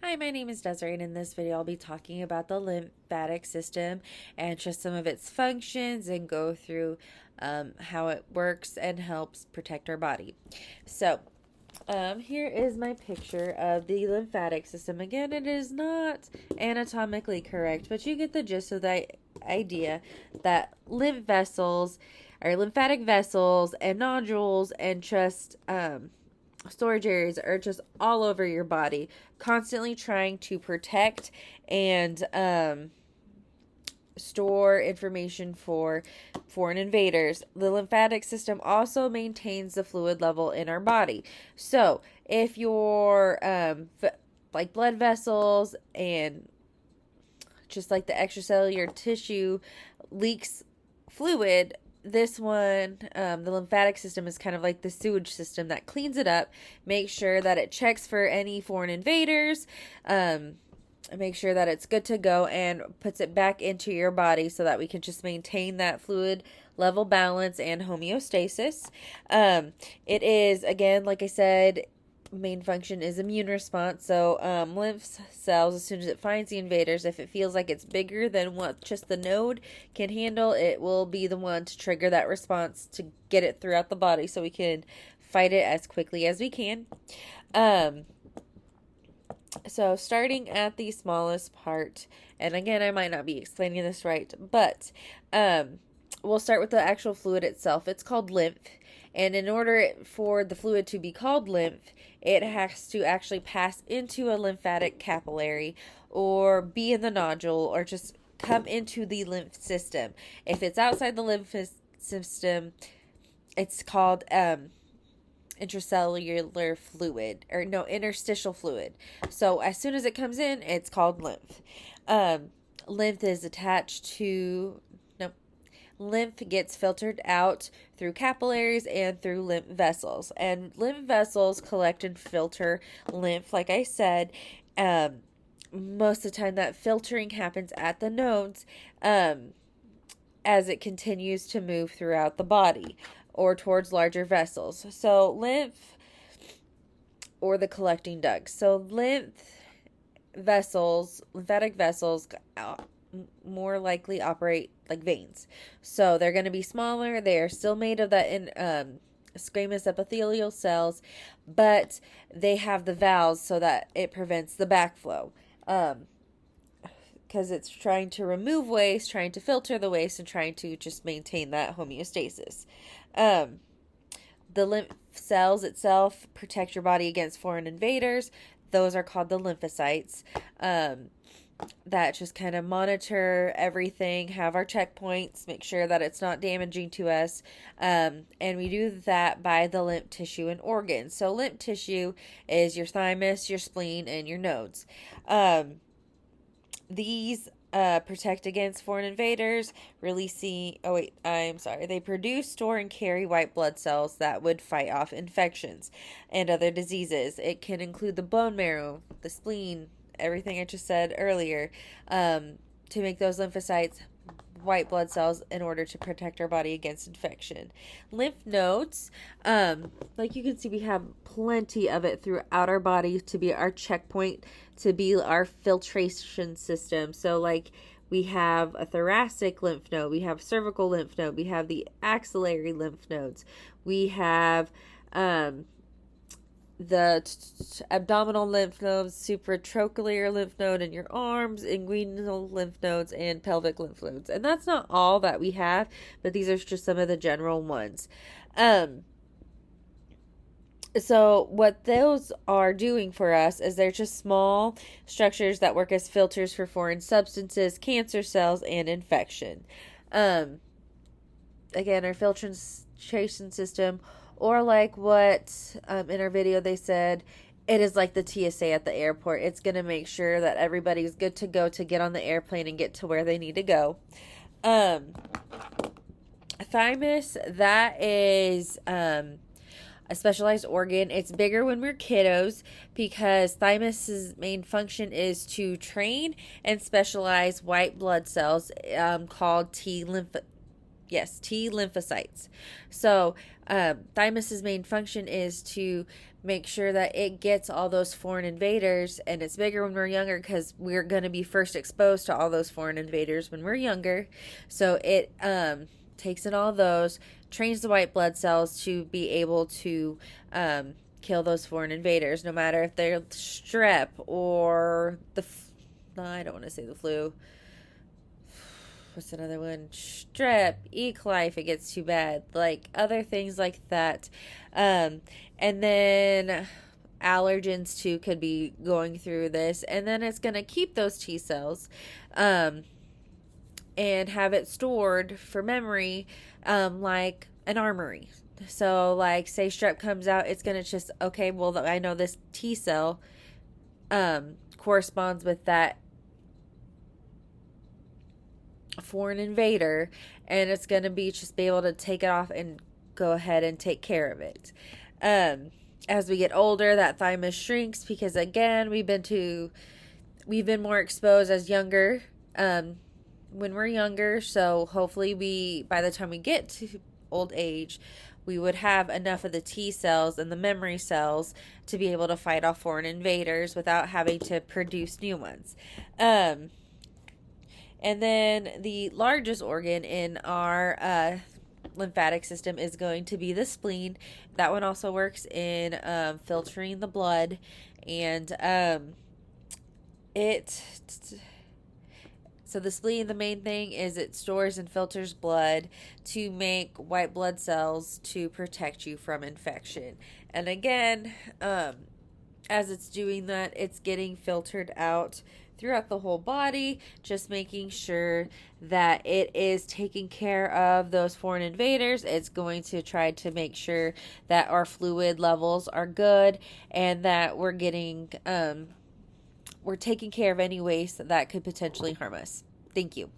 Hi, my name is Desiree, and in this video, I'll be talking about the lymphatic system and just some of its functions and go through how it works and helps protect our body. So, here is my picture of the lymphatic system. Again, it is not anatomically correct, but you get the gist of the idea that lymphatic vessels and nodules and just storage areas are just all over your body, constantly trying to protect and store information for foreign invaders. The lymphatic system also maintains the fluid level in our body. So if your like blood vessels and just like the extracellular tissue leaks fluid, this one, the lymphatic system is kind of like the sewage system that cleans it up, makes sure that it checks for any foreign invaders, make sure that it's good to go, and puts it back into your body so that we can just maintain that fluid level balance and homeostasis. It is, again, like I said, main function is immune response. So lymph cells, as soon as it finds the invaders, if it feels like it's bigger than what just the node can handle, it will be the one to trigger that response to get it throughout the body so we can fight it as quickly as we can. So starting at the smallest part, and again, I might not be explaining this right, but we'll start with the actual fluid itself. It's called lymph. And in order for the fluid to be called lymph, it has to actually pass into a lymphatic capillary or be in the nodule or just come into the lymph system. If it's outside the lymph system, it's called intracellular fluid, or no, interstitial fluid. So as soon as it comes in, it's called lymph. Lymph is attached to Lymph gets filtered out through capillaries and through lymph vessels. And lymph vessels collect and filter lymph, like I said. Most of the time, that filtering happens at the nodes as it continues to move throughout the body or towards larger vessels. So, lymph or the collecting ducts. So, lymphatic vessels more likely operate like veins. So they're going to be smaller. They are still made of that squamous epithelial cells, but they have the valves so that it prevents the backflow. Because it's trying to remove waste, trying to filter the waste, and trying to just maintain that homeostasis. The lymph cells itself protect your body against foreign invaders. Those are called the lymphocytes. That just kind of monitor everything, have our checkpoints, make sure that it's not damaging to us. And we do that by the lymph tissue and organs. So lymph tissue is your thymus, your spleen, and your nodes. These protect against foreign invaders, they produce, store, and carry white blood cells that would fight off infections and other diseases. It can include the bone marrow, the spleen, everything I just said earlier, to make those lymphocytes white blood cells in order to protect our body against infection. Lymph nodes, like you can see, we have plenty of it throughout our body to be our checkpoint, to be our filtration system. So like we have a thoracic lymph node, we have cervical lymph node, we have the axillary lymph nodes, we have the abdominal lymph nodes, supratrochlear lymph node in your arms, inguinal lymph nodes, and pelvic lymph nodes. And that's not all that we have, but these are just some of the general ones. So what those are doing for us is they're just small structures that work as filters for foreign substances, cancer cells, and infection. Again, our filtration system, or like what in our video they said, it is like the TSA at the airport. It's going to make sure that everybody's good to go to get on the airplane and get to where they need to go. Thymus, that is a specialized organ. It's bigger when we're kiddos because thymus's main function is to train and specialize white blood cells called T lymphocytes. So thymus's main function is to make sure that it gets all those foreign invaders, and it's bigger when we're younger because we're going to be first exposed to all those foreign invaders when we're younger. So it takes in all those, trains the white blood cells to be able to kill those foreign invaders, no matter if they're strep or no, I don't want to say the flu. What's another one? Strep, E. coli if it gets too bad, like other things like that. And then allergens too could be going through this, and then it's going to keep those T cells and have it stored for memory, like an armory. So, like, say strep comes out, it's going to just, okay, well, I know this T cell corresponds with that foreign invader, and it's going to be just be able to take it off and go ahead and take care of it. As we get older, that thymus shrinks because, again, we've been more exposed as younger, when we're younger. So hopefully by the time we get to old age, we would have enough of the T cells and the memory cells to be able to fight off foreign invaders without having to produce new ones. And then the largest organ in our lymphatic system is going to be the spleen. That one also works in filtering the blood, and so the spleen, the main thing is it stores and filters blood to make white blood cells to protect you from infection. And again, as it's doing that, it's getting filtered out throughout the whole body, just making sure that it is taking care of those foreign invaders. It's going to try to make sure that our fluid levels are good and that we're taking care of any waste that could potentially harm us. Thank you.